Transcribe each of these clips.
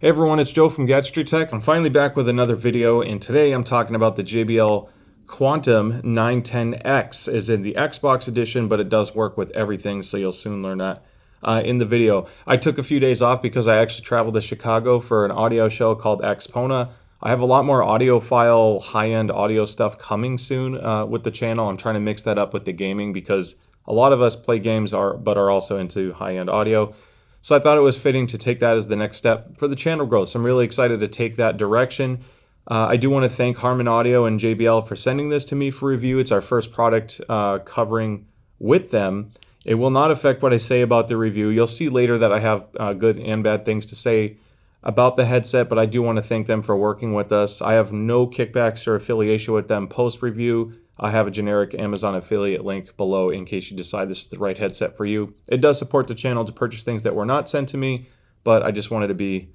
Hey everyone, it's Joe from Gadgetry Tech. I'm finally back with another video, and today I'm talking about the JBL Quantum 910X, as in the Xbox edition, but it does work with everything, so you'll soon learn that in the video. I took a few days off because I actually traveled to Chicago for an audio show called Xpona. I have a lot more audiophile, high-end audio stuff coming soon with the channel. I'm trying to mix that up with the gaming because a lot of us play games but are also into high-end audio. So I thought it was fitting to take that as the next step for the channel growth. So I'm really excited to take that direction. I do want to thank Harman Audio and JBL for sending this to me for review. It's our first product covering with them. It will not affect what I say about the review. You'll see later that I have good and bad things to say about the headset, but I do want to thank them for working with us. I have no kickbacks or affiliation with them post-review. I have a generic Amazon affiliate link below in case you decide this is the right headset for you. It does support the channel to purchase things that were not sent to me, but I just wanted to be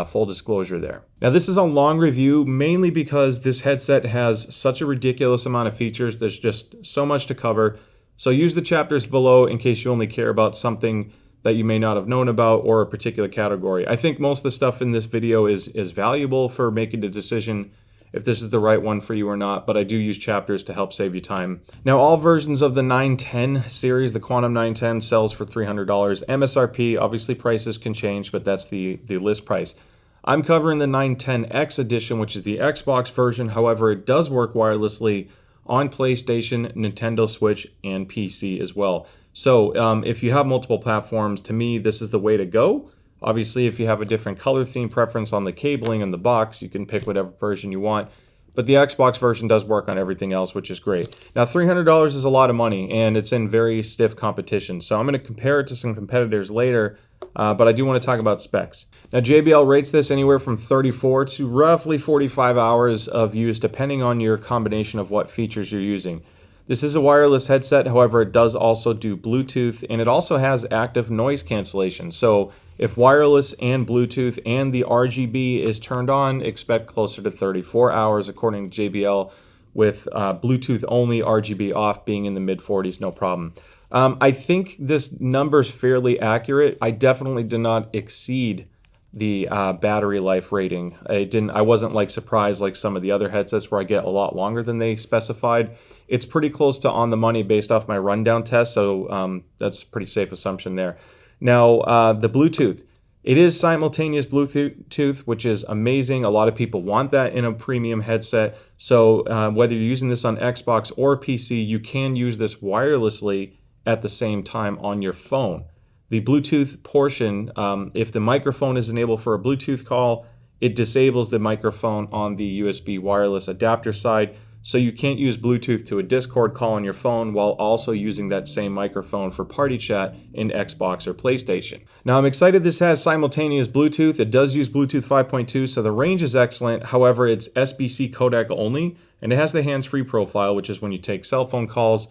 full disclosure there. Now this is a long review mainly because this headset has such a ridiculous amount of features. There's just so much to cover. So use the chapters below in case you only care about something that you may not have known about or a particular category. I think most of the stuff in this video is valuable for making the decision if this is the right one for you or not, but I do use chapters to help save you time. Now, all versions of the 910 series, the Quantum 910, sells for $300. MSRP, obviously prices can change, but that's the list price. I'm covering the 910X edition, which is the Xbox version. However, it does work wirelessly on PlayStation, Nintendo Switch, and PC as well. So if you have multiple platforms, to me, this is the way to go. Obviously, if you have a different color theme preference on the cabling and the box, you can pick whatever version you want. But the Xbox version does work on everything else, which is great. Now, $300 is a lot of money, and it's in very stiff competition. So I'm going to compare it to some competitors later, but I do want to talk about specs. Now, JBL rates this anywhere from 34 to roughly 45 hours of use, depending on your combination of what features you're using. This is a wireless headset, however, it does also do Bluetooth, and it also has active noise cancellation. So if wireless and Bluetooth and the RGB is turned on, expect closer to 34 hours, according to JBL, with Bluetooth only, RGB off, being in the mid-40s, no problem. I think this number's fairly accurate. I definitely did not exceed the battery life rating. I wasn't like surprised like some of the other headsets where I get a lot longer than they specified. It's pretty close to on the money based off my rundown test, so that's a pretty safe assumption there. Now, the Bluetooth. It is simultaneous Bluetooth, which is amazing. A lot of people want that in a premium headset. So whether you're using this on Xbox or PC, you can use this wirelessly at the same time on your phone. The Bluetooth portion, if the microphone is enabled for a Bluetooth call, it disables the microphone on the USB wireless adapter side. So you can't use Bluetooth to a Discord call on your phone while also using that same microphone for party chat in Xbox or PlayStation. Now I'm excited this has simultaneous Bluetooth. It does use Bluetooth 5.2, so the range is excellent. However, it's SBC codec only, and it has the hands-free profile, which is when you take cell phone calls.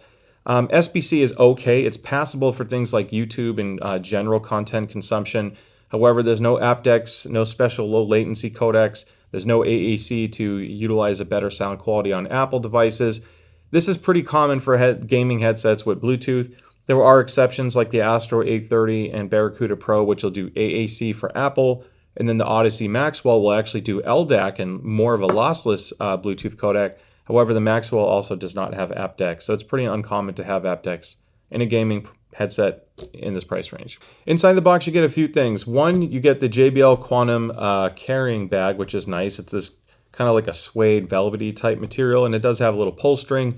SBC is okay. It's passable for things like YouTube and general content consumption. However, there's no aptX, no special low latency codecs. There's no AAC to utilize a better sound quality on Apple devices. This is pretty common for gaming headsets with Bluetooth. There are exceptions like the Astro 830 and Barracuda Pro, which will do AAC for Apple. And then the Odyssey Maxwell will actually do LDAC and more of a lossless Bluetooth codec. However, the Maxwell also does not have aptX, so it's pretty uncommon to have aptX in a gaming headset in this price range. Inside the box, you get a few things. One, you get the JBL Quantum carrying bag, which is nice. It's this kind of like a suede velvety type material, and it does have a little pull string.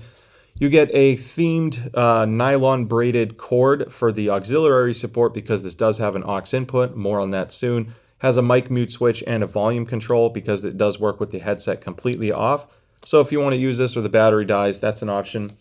You get a themed nylon braided cord for the auxiliary support because this does have an aux input. More on that soon. Has a mic mute switch and a volume control because it does work with the headset completely off. So if you want to use this or the battery dies, that's an option.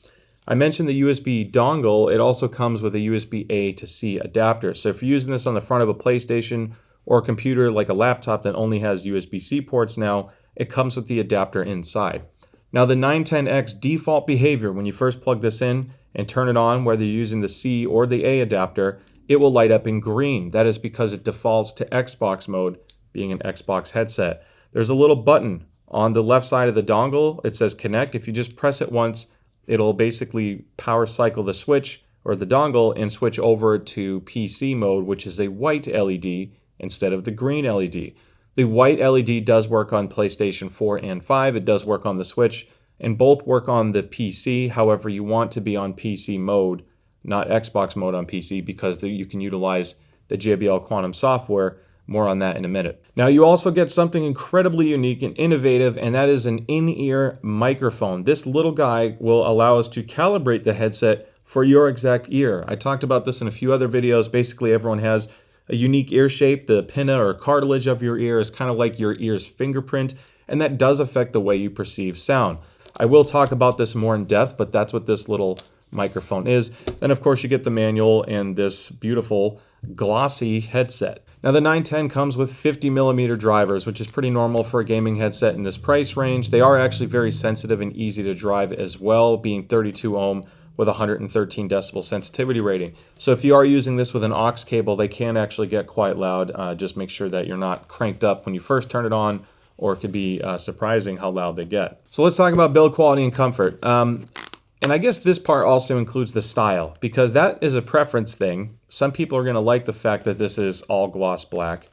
I mentioned the USB dongle. It also comes with a USB A to C adapter. So if you're using this on the front of a PlayStation or a computer like a laptop that only has USB-C ports now, it comes with the adapter inside. Now the 910X default behavior, when you first plug this in and turn it on, whether you're using the C or the A adapter, it will light up in green. That is because it defaults to Xbox mode, being an Xbox headset. There's a little button on the left side of the dongle. It says connect. If you just press it once, it'll basically power cycle the switch or the dongle and switch over to PC mode, which is a white LED instead of the green LED. The white LED does work on PlayStation 4 and 5. It does work on the Switch, and both work on the PC. However, you want to be on PC mode, not Xbox mode on PC, because you can utilize the JBL Quantum software. More on that in a minute. Now, you also get something incredibly unique and innovative, and that is an in-ear microphone. This little guy will allow us to calibrate the headset for your exact ear. I talked about this in a few other videos. Basically, everyone has a unique ear shape. The pinna or cartilage of your ear is kind of like your ear's fingerprint, and that does affect the way you perceive sound. I will talk about this more in depth, but that's what this little microphone is. Then, of course, you get the manual and this beautiful glossy headset. Now, the 910 comes with 50mm drivers, which is pretty normal for a gaming headset in this price range. They are actually very sensitive and easy to drive as well, being 32 ohm with 113 decibel sensitivity rating. So if you are using this with an aux cable, they can actually get quite loud. Just make sure that you're not cranked up when you first turn it on, or it could be surprising how loud they get. So let's talk about build quality and comfort. And I guess this part also includes the style, because that is a preference thing. Some people are going to like the fact that this is all gloss black,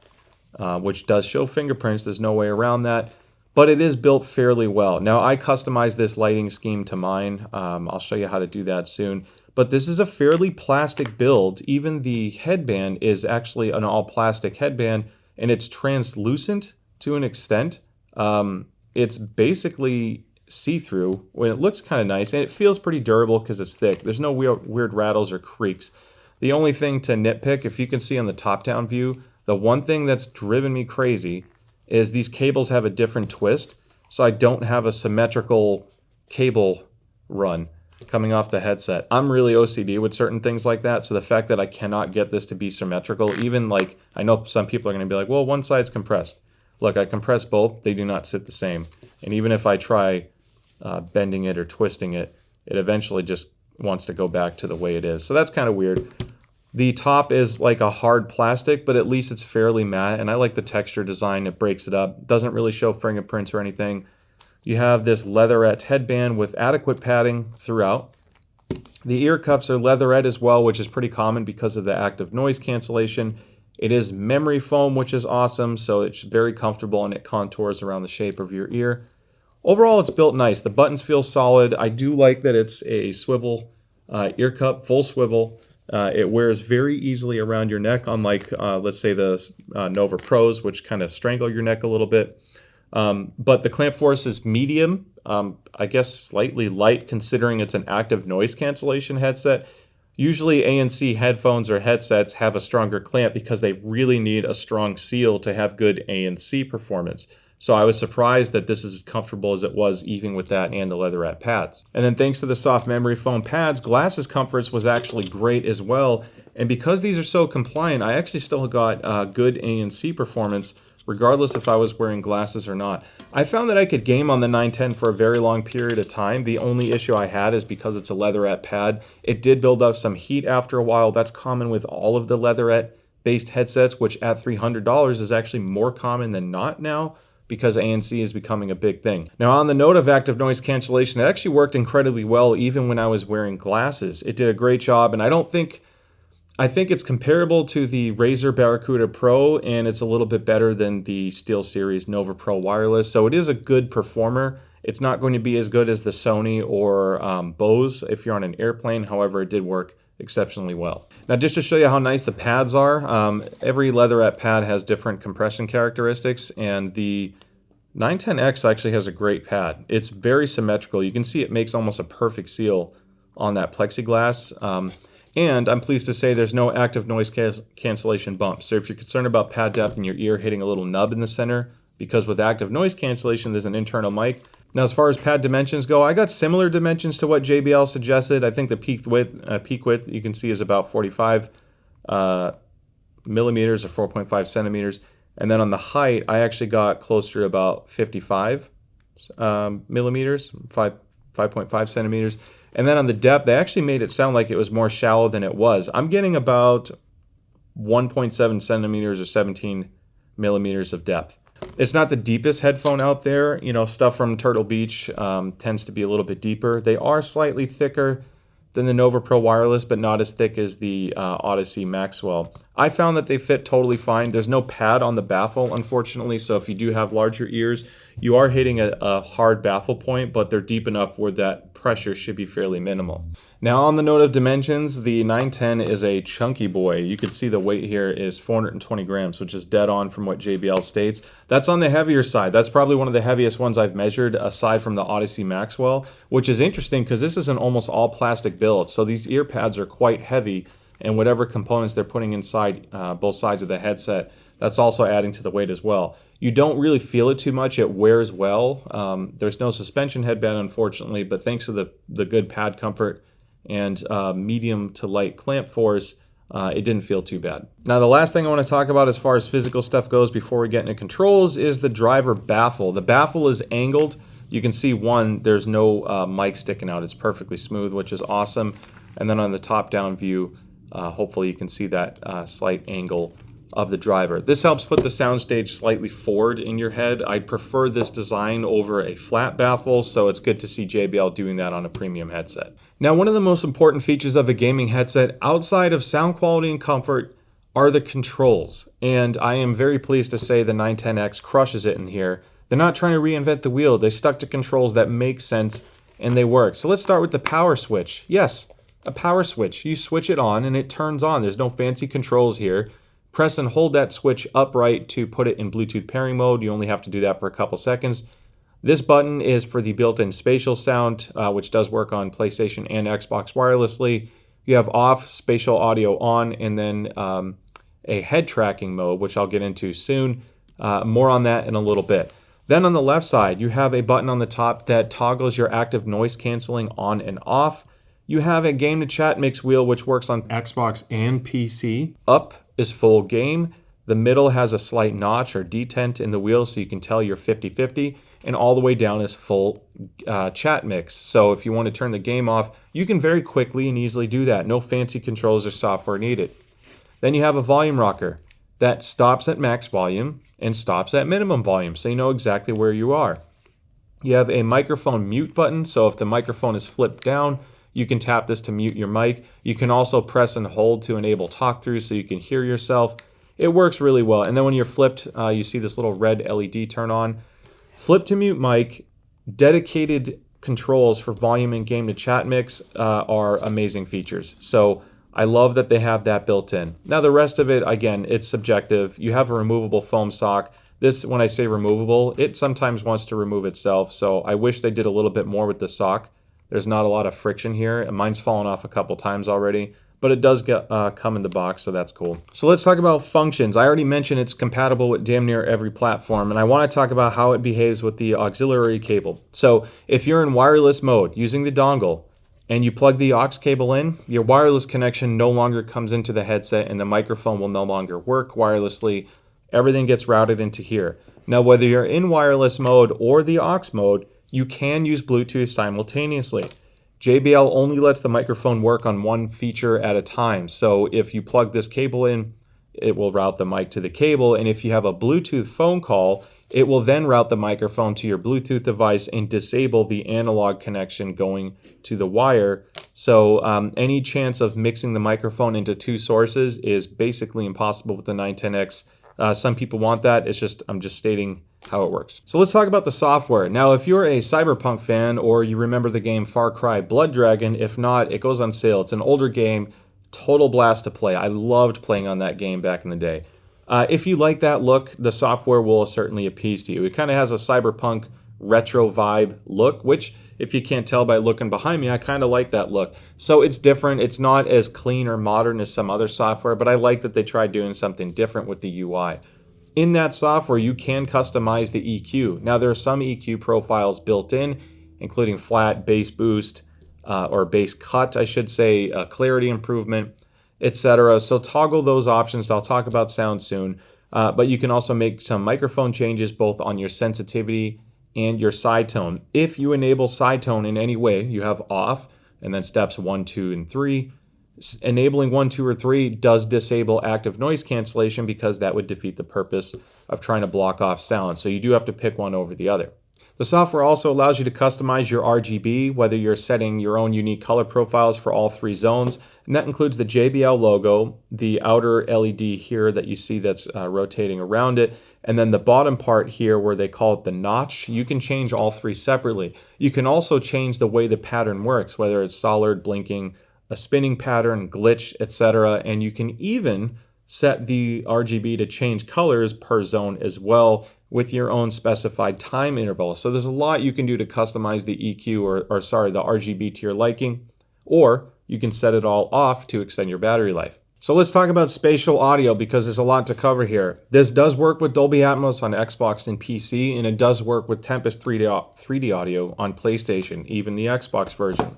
which does show fingerprints. There's no way around that, but it is built fairly well. Now, I customized this lighting scheme to mine. I'll show you how to do that soon. But this is a fairly plastic build. Even the headband is actually an all plastic headband, and it's translucent to an extent. It's basically see-through when it looks kind of nice, and it feels pretty durable because it's thick. There's no weird rattles or creaks. The only thing to nitpick, if you can see on the top-down view, the one thing that's driven me crazy is these cables have a different twist, so I don't have a symmetrical cable run coming off the headset. I'm really OCD with certain things like that, so the fact that I cannot get this to be symmetrical, even like, I know some people are going to be like, well, one side's compressed. Look, I compress both, they do not sit the same. And even if I try bending it or twisting it, it eventually just wants to go back to the way it is. So that's kind of weird. The top is like a hard plastic, but at least it's fairly matte, and I like the texture design. It breaks it up. Doesn't really show fingerprints or anything. You have this leatherette headband with adequate padding throughout. The ear cups are leatherette as well, which is pretty common because of the active noise cancellation. It is memory foam, which is awesome, so it's very comfortable and it contours around the shape of your ear. Overall, it's built nice. The buttons feel solid. I do like that it's a swivel ear cup, full swivel. It wears very easily around your neck, unlike, let's say, the Nova Pros, which kind of strangle your neck a little bit. But the clamp force is medium, I guess slightly light considering it's an active noise cancellation headset. Usually ANC headphones or headsets have a stronger clamp because they really need a strong seal to have good ANC performance. So I was surprised that this is as comfortable as it was, even with that and the leatherette pads. And then thanks to the soft memory foam pads, glasses comforts was actually great as well. And because these are so compliant, I actually still got good ANC performance, regardless if I was wearing glasses or not. I found that I could game on the 910 for a very long period of time. The only issue I had is because it's a leatherette pad, it did build up some heat after a while. That's common with all of the leatherette-based headsets, which at $300 is actually more common than not now, because ANC is becoming a big thing. Now, on the note of active noise cancellation, it actually worked incredibly well even when I was wearing glasses. It did a great job, and I think it's comparable to the Razer Barracuda Pro, and it's a little bit better than the SteelSeries Nova Pro wireless. So it is a good performer. It's not going to be as good as the Sony or Bose if you're on an airplane. However, it did work exceptionally well. Now, just to show you how nice the pads are, every leatherette pad has different compression characteristics, and the 910X actually has a great pad. It's very symmetrical. You can see it makes almost a perfect seal on that plexiglass. And I'm pleased to say there's no active noise cancellation bumps. So if you're concerned about pad depth in your ear hitting a little nub in the center, because with active noise cancellation, there's an internal mic. Now, as far as pad dimensions go, I got similar dimensions to what JBL suggested. I think the peak width you can see is about 45 millimeters or 4.5 centimeters. And then on the height, I actually got closer to about 55 millimeters, 5.5 centimeters. And then on the depth, they actually made it sound like it was more shallow than it was. I'm getting about 1.7 centimeters or 17 millimeters of depth. It's not the deepest headphone out there. You know, stuff from Turtle Beach tends to be a little bit deeper. They are slightly thicker than the Nova Pro wireless, but not as thick as the Odyssey Maxwell I found that they fit totally fine. There's no pad on the baffle, unfortunately, so if you do have larger ears, you are hitting a hard baffle point, but they're deep enough where that pressure should be fairly minimal. Now, on the note of dimensions, the 910 is a chunky boy. You can see the weight here is 420 grams, which is dead on from what JBL states. That's on the heavier side. That's probably one of the heaviest ones I've measured, aside from the Odyssey Maxwell, which is interesting because this is an almost all plastic build, so these ear pads are quite heavy, and whatever components they're putting inside both sides of the headset, that's also adding to the weight as well. You don't really feel it too much. It wears well. There's no suspension headband, unfortunately, but thanks to the good pad comfort and medium to light clamp force, it didn't feel too bad. Now, the last thing I want to talk about as far as physical stuff goes before we get into controls is the driver baffle. The baffle is angled. You can see there's no mic sticking out. It's perfectly smooth, which is awesome. And then on the top-down view, hopefully you can see that slight angle of the driver. This helps put the soundstage slightly forward in your head. I prefer this design over a flat baffle, so it's good to see JBL doing that on a premium headset. Now, one of the most important features of a gaming headset, outside of sound quality and comfort, are the controls. And I am very pleased to say the 910X crushes it in here. They're not trying to reinvent the wheel. They stuck to controls that make sense and they work. So let's start with the power switch. Yes, a power switch. You switch it on and it turns on. There's no fancy controls here. Press and hold that switch upright to put it in Bluetooth pairing mode. You only have to do that for a couple seconds. This button is for the built-in spatial sound, which does work on PlayStation and Xbox wirelessly. You have off, spatial audio on, and then a head tracking mode, which I'll get into soon. More on that in a little bit. Then on the left side, you have a button on the top that toggles your active noise canceling on and off. You have a game to chat mix wheel, which works on Xbox and PC. Up is full game. The middle has a slight notch or detent in the wheel, so you can tell you're 50-50. And all the way down is full chat mix. So if you want to turn the game off, you can very quickly and easily do that. No fancy controls or software needed. Then you have a volume rocker that stops at max volume and stops at minimum volume, so you know exactly where you are. You have a microphone mute button, so if the microphone is flipped down, you can tap this to mute your mic. You can also press and hold to enable talk through so you can hear yourself. It works really well. And then when you're flipped, you see this little red LED turn on. Flip to mute mic, dedicated controls for volume and game to chat mix are amazing features. So I love that they have that built in. Now the rest of it, again, it's subjective. You have a removable foam sock. This, when I say removable, it sometimes wants to remove itself. So I wish they did a little bit more with the sock. There's not a lot of friction here, and mine's fallen off a couple times already, but it does come in the box, so that's cool. So let's talk about functions. I already mentioned it's compatible with damn near every platform, and I want to talk about how it behaves with the auxiliary cable. So if you're in wireless mode using the dongle and you plug the aux cable in, your wireless connection no longer comes into the headset and the microphone will no longer work wirelessly. Everything gets routed into here. Now, whether you're in wireless mode or the aux mode, you can use Bluetooth simultaneously. JBL only lets the microphone work on one feature at a time. So if you plug this cable in, it will route the mic to the cable. And if you have a Bluetooth phone call, it will then route the microphone to your Bluetooth device and disable the analog connection going to the wire. So any chance of mixing the microphone into two sources is basically impossible with the 910X. Some people want that. I'm just stating how it works. So let's talk about the software. Now, if you're a Cyberpunk fan or you remember the game Far Cry Blood Dragon, if not, it goes on sale. It's an older game, total blast to play. I loved playing on that game back in the day. If you like that look, the software will certainly appease to you. It kind of has a Cyberpunk retro vibe look, which if you can't tell by looking behind me, I kind of like that look. So it's different. It's not as clean or modern as some other software, but I like that they tried doing something different with the UI. In that software, you can customize the EQ. Now, there are some EQ profiles built in, including flat, bass boost, or bass cut, I should say, clarity improvement, etc. So toggle those options. I'll talk about sound soon. But you can also make some microphone changes both on your sensitivity and your side tone. If you enable side tone in any way, you have off, and then steps 1, 2, and 3. Enabling 1, 2, or 3 does disable active noise cancellation because that would defeat the purpose of trying to block off sound. So you do have to pick one over the other. The software also allows you to customize your RGB, whether you're setting your own unique color profiles for all 3 zones. And that includes the JBL logo, the outer LED here that you see that's rotating around it, and then the bottom part here where they call it the notch. You can change all 3 separately. You can also change the way the pattern works, whether it's solid, blinking, a spinning pattern, glitch, etc. And you can even set the RGB to change colors per zone as well with your own specified time interval. So there's a lot you can do to customize the EQ or the RGB to your liking, or you can set it all off to extend your battery life. So let's talk about spatial audio because there's a lot to cover here. This does work with Dolby Atmos on Xbox and PC, and it does work with Tempest 3D audio on PlayStation, even the Xbox version.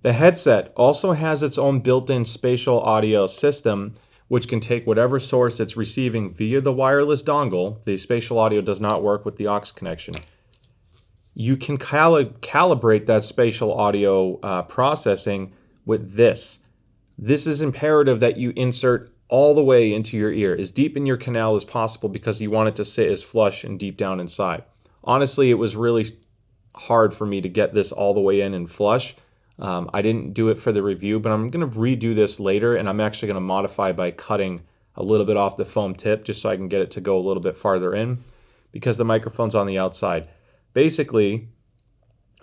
The headset also has its own built-in spatial audio system, which can take whatever source it's receiving via the wireless dongle. The spatial audio does not work with the aux connection. You can calibrate that spatial audio processing with this. This is imperative that you insert all the way into your ear, as deep in your canal as possible, because you want it to sit as flush and deep down inside. Honestly, it was really hard for me to get this all the way in and flush. I didn't do it for the review, but I'm going to redo this later, and I'm actually going to modify by cutting a little bit off the foam tip just so I can get it to go a little bit farther in, because the microphone's on the outside. Basically,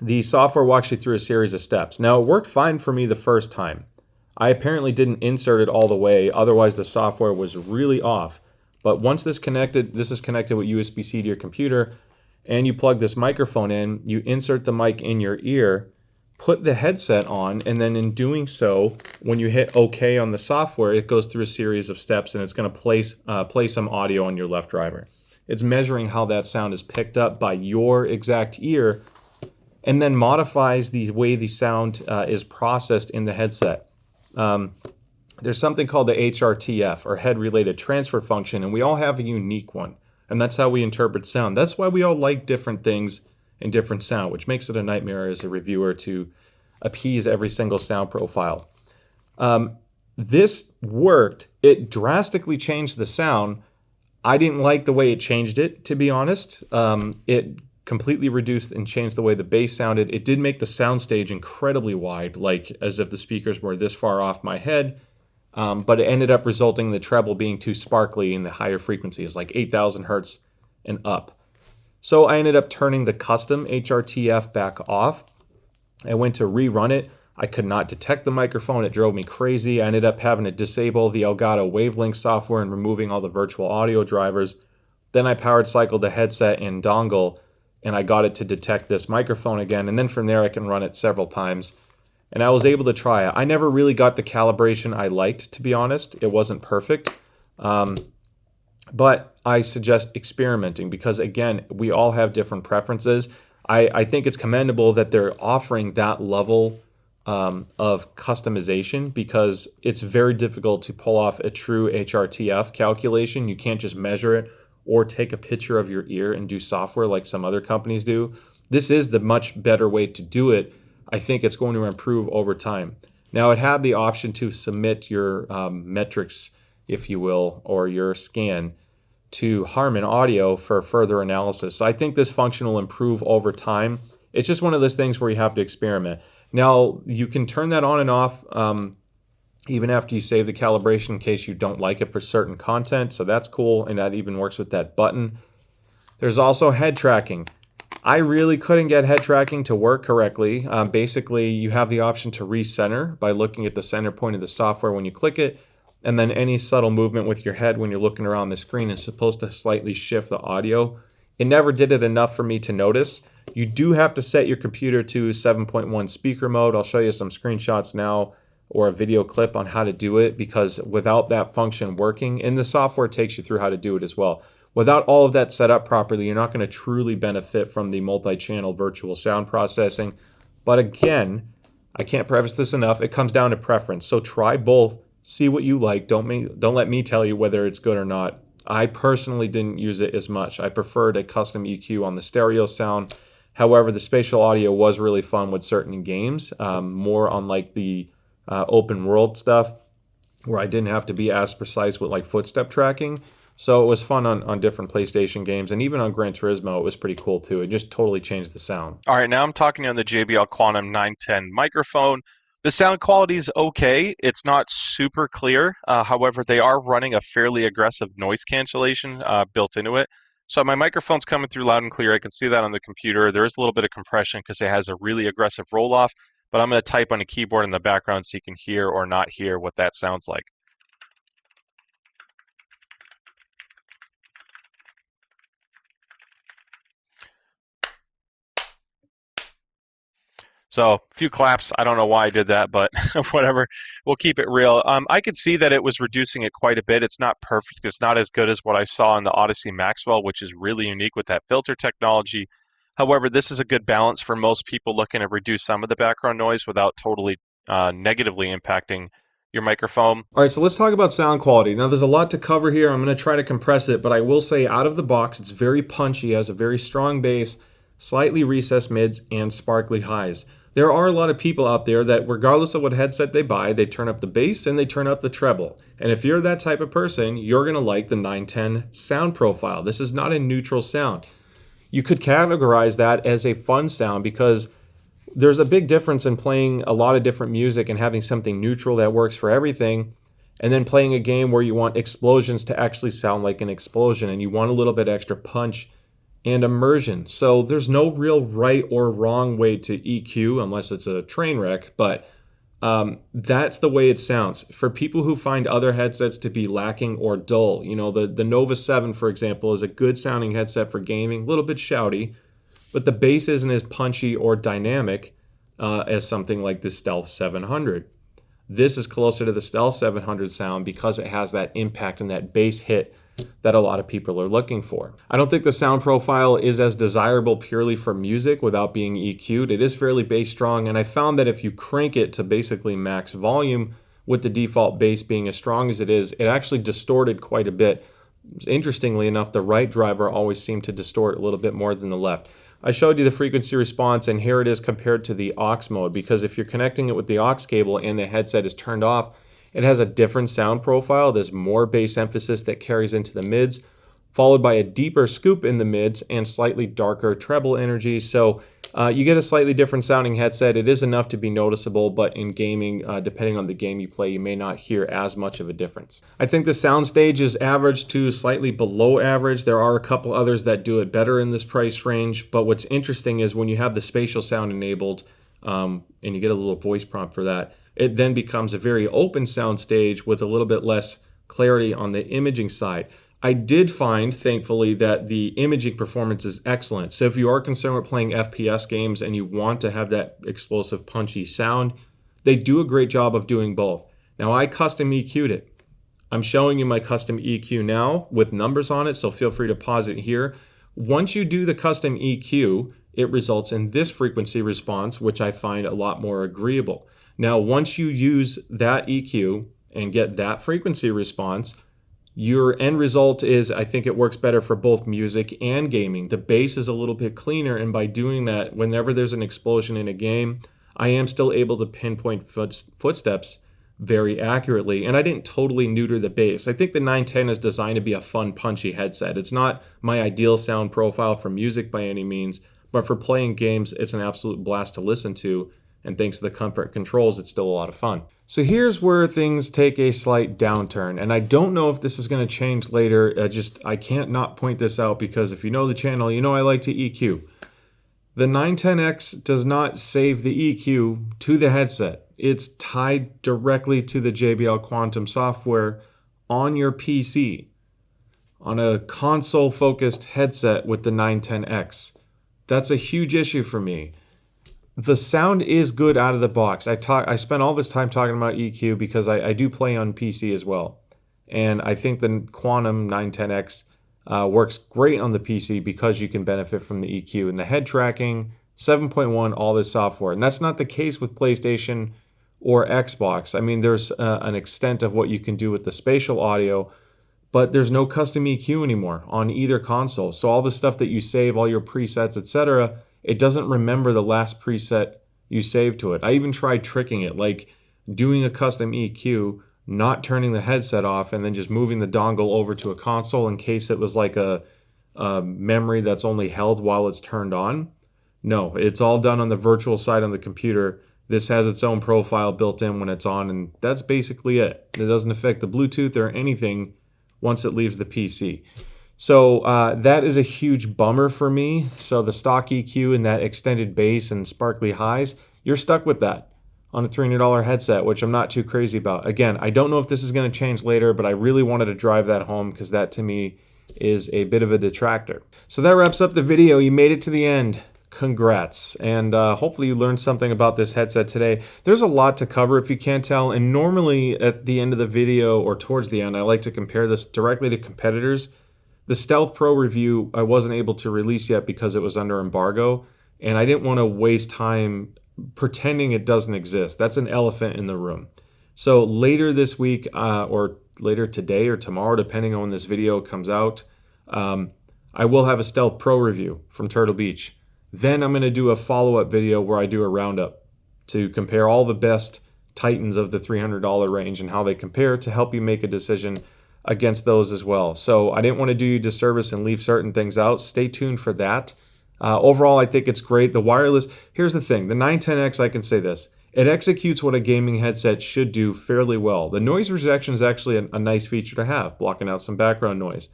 the software walks you through a series of steps. Now, it worked fine for me the first time. I apparently didn't insert it all the way, otherwise the software was really off. But once this is connected with USB-C to your computer, and you plug this microphone in, you insert the mic in your ear, put the headset on, and then in doing so, when you hit OK on the software, it goes through a series of steps, and it's going to play some audio on your left driver. It's measuring how that sound is picked up by your exact ear, and then modifies the way the sound is processed in the headset. There's something called the HRTF, or head-related transfer function, and we all have a unique one, and that's how we interpret sound. That's why we all like different things and different sound, which makes it a nightmare as a reviewer to appease every single sound profile. This worked. It drastically changed the sound. I didn't like the way it changed it, to be honest. It completely reduced and changed the way the bass sounded. It did make the soundstage incredibly wide, like as if the speakers were this far off my head, but it ended up resulting in the treble being too sparkly in the higher frequencies, like 8,000 hertz and up. So I ended up turning the custom HRTF back off. I went to rerun it. I could not detect the microphone. It drove me crazy. I ended up having to disable the Elgato Wavelength software and removing all the virtual audio drivers. Then I powered cycled the headset and dongle, and I got it to detect this microphone again. And then from there, I can run it several times. And I was able to try it. I never really got the calibration I liked, to be honest. It wasn't perfect. But I suggest experimenting because, again, we all have different preferences. I think it's commendable that they're offering that level of customization because it's very difficult to pull off a true HRTF calculation. You can't just measure it or take a picture of your ear and do software like some other companies do. This is the much better way to do it. I think it's going to improve over time. Now, it had the option to submit your metrics, if you will, or your scan to Harman Audio for further analysis. So I think this function will improve over time. It's just one of those things where you have to experiment. Now, you can turn that on and off even after you save the calibration in case you don't like it for certain content. So that's cool, and that even works with that button. There's also head tracking. I really couldn't get head tracking to work correctly. Basically, you have the option to recenter by looking at the center point of the software when you click it, and then any subtle movement with your head when you're looking around the screen is supposed to slightly shift the audio. It never did it enough for me to notice. You do have to set your computer to 7.1 speaker mode. I'll show you some screenshots now or a video clip on how to do it, because without that function working, and the software takes you through how to do it as well. Without all of that set up properly, you're not going to truly benefit from the multi-channel virtual sound processing. But again, I can't preface this enough. It comes down to preference. So try both. See what you like. Don't let me tell you whether it's good or not. I personally didn't use it as much. I preferred a custom EQ on the stereo sound. However, the spatial audio was really fun with certain games, more on like the open world stuff where I didn't have to be as precise with like footstep tracking. So it was fun on different PlayStation games, and even on Gran Turismo, it was pretty cool too. It just totally changed the sound. All right, now I'm talking on the JBL Quantum 910 microphone. The sound quality is okay. It's not super clear. However, they are running a fairly aggressive noise cancellation built into it. So my microphone's coming through loud and clear. I can see that on the computer. There is a little bit of compression because it has a really aggressive roll-off, but I'm going to type on a keyboard in the background so you can hear or not hear what that sounds like. So a few claps. I don't know why I did that, but whatever. We'll keep it real. I could see that it was reducing it quite a bit. It's not perfect. It's not as good as what I saw in the Odyssey Maxwell, which is really unique with that filter technology. However, this is a good balance for most people looking to reduce some of the background noise without totally negatively impacting your microphone. All right, so let's talk about sound quality. Now, there's a lot to cover here. I'm going to try to compress it, but I will say out of the box, it's very punchy, has a very strong bass, slightly recessed mids, and sparkly highs. There are a lot of people out there that regardless of what headset they buy, they turn up the bass and they turn up the treble. And if you're that type of person, you're going to like the 910 sound profile. This is not a neutral sound. You could categorize that as a fun sound because there's a big difference in playing a lot of different music and having something neutral that works for everything, and then playing a game where you want explosions to actually sound like an explosion and you want a little bit extra punch and immersion. So there's no real right or wrong way to EQ unless it's a train wreck, but that's the way it sounds. For people who find other headsets to be lacking or dull, you know, the Nova 7, for example, is a good sounding headset for gaming, a little bit shouty, but the bass isn't as punchy or dynamic as something like the Stealth 700. This is closer to the Stealth 700 sound because it has that impact and that bass hit that a lot of people are looking for. I don't think the sound profile is as desirable purely for music without being EQ'd. It is fairly bass strong, and I found that if you crank it to basically max volume with the default bass being as strong as it is, it actually distorted quite a bit. Interestingly enough, the right driver always seemed to distort a little bit more than the left. I showed you the frequency response, and here it is compared to the aux mode, because if you're connecting it with the aux cable and the headset is turned off, it has a different sound profile. There's more bass emphasis that carries into the mids, followed by a deeper scoop in the mids and slightly darker treble energy. So you get a slightly different sounding headset. It is enough to be noticeable, but in gaming, depending on the game you play, you may not hear as much of a difference. I think the soundstage is average to slightly below average. There are a couple others that do it better in this price range, but what's interesting is when you have the spatial sound enabled, and you get a little voice prompt for that, it then becomes a very open sound stage with a little bit less clarity on the imaging side. I did find, thankfully, that the imaging performance is excellent. So if you are concerned with playing FPS games and you want to have that explosive, punchy sound, they do a great job of doing both. Now, I custom EQ'd it. I'm showing you my custom EQ now with numbers on it, so feel free to pause it here. Once you do the custom EQ, it results in this frequency response, which I find a lot more agreeable. Now, once you use that EQ and get that frequency response, your end result is, I think it works better for both music and gaming. The bass is a little bit cleaner, and by doing that, whenever there's an explosion in a game, I am still able to pinpoint footsteps very accurately, and I didn't totally neuter the bass. I think the 910 is designed to be a fun, punchy headset. It's not my ideal sound profile for music by any means, but for playing games, it's an absolute blast to listen to. And thanks to the comfort controls, it's still a lot of fun. So here's where things take a slight downturn. And I don't know if this is going to change later. I can't not point this out because if you know the channel, you know I like to EQ. The 910X does not save the EQ to the headset. It's tied directly to the JBL Quantum software on your PC, on a console-focused headset with the 910X. That's a huge issue for me. The sound is good out of the box. I spent all this time talking about EQ because I do play on PC as well. And I think the Quantum 910X works great on the PC because you can benefit from the EQ and the head tracking, 7.1, all this software. And that's not the case with PlayStation or Xbox. I mean, there's an extent of what you can do with the spatial audio, but there's no custom EQ anymore on either console. So all the stuff that you save, all your presets, etc., it doesn't remember the last preset you saved to it. I even tried tricking it, like doing a custom EQ not turning the headset off, and then just moving the dongle over to a console in case it was like a memory that's only held while it's turned on. No, it's all done on the virtual side on the computer. This has its own profile built in when it's on, and that's basically it. It doesn't affect the Bluetooth or anything once it leaves the PC. So that is a huge bummer for me. So the stock EQ and that extended bass and sparkly highs, you're stuck with that on a $300 headset, which I'm not too crazy about. Again, I don't know if this is going to change later, but I really wanted to drive that home because that to me is a bit of a detractor. So that wraps up the video. You made it to the end. Congrats. And hopefully you learned something about this headset today. There's a lot to cover if you can't tell. And normally at the end of the video or towards the end, I like to compare this directly to competitors. The Stealth Pro review I wasn't able to release yet because it was under embargo. And I didn't want to waste time pretending it doesn't exist. That's an elephant in the room. So later this week or later today or tomorrow, depending on when this video comes out, I will have a Stealth Pro review from Turtle Beach. Then I'm going to do a follow-up video where I do a roundup to compare all the best Titans of the $300 range and how they compare to help you make a decision against those as well. So I didn't want to do you a disservice and leave certain things out. Stay tuned for that. Overall, I think it's great. The wireless, here's the thing. The 910X, I can say this. It executes what a gaming headset should do fairly well. The noise rejection is actually a nice feature to have, blocking out some background noise.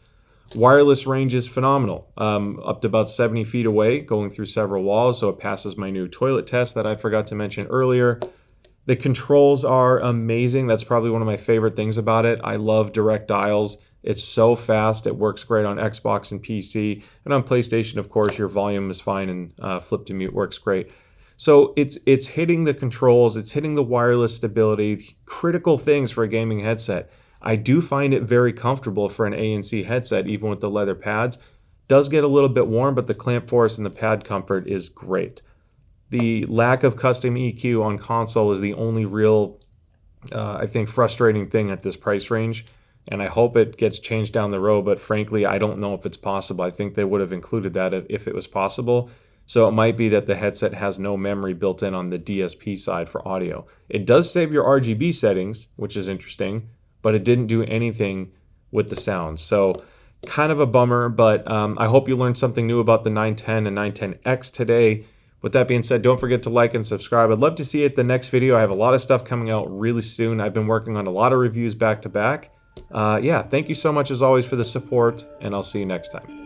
Wireless range is phenomenal, up to about 70 feet away, going through several walls, so it passes my new toilet test that I forgot to mention earlier. The controls are amazing. That's probably one of my favorite things about it. I love direct dials. It's so fast. It works great on Xbox and PC. And on PlayStation, of course, your volume is fine and flip to mute works great. So it's hitting the controls. It's hitting the wireless stability, critical things for a gaming headset. I do find it very comfortable for an ANC headset, even with the leather pads. Does get a little bit warm, but the clamp force and the pad comfort is great. The lack of custom EQ on console is the only real, I think, frustrating thing at this price range. And I hope it gets changed down the road, but frankly, I don't know if it's possible. I think they would have included that if it was possible. So it might be that the headset has no memory built in on the DSP side for audio. It does save your RGB settings, which is interesting, but it didn't do anything with the sound. So kind of a bummer, but I hope you learned something new about the 910 and 910X today. With that being said, don't forget to like and subscribe. I'd love to see you at the next video. I have a lot of stuff coming out really soon. I've been working on a lot of reviews back to back. Yeah, thank you so much as always for the support, and I'll see you next time.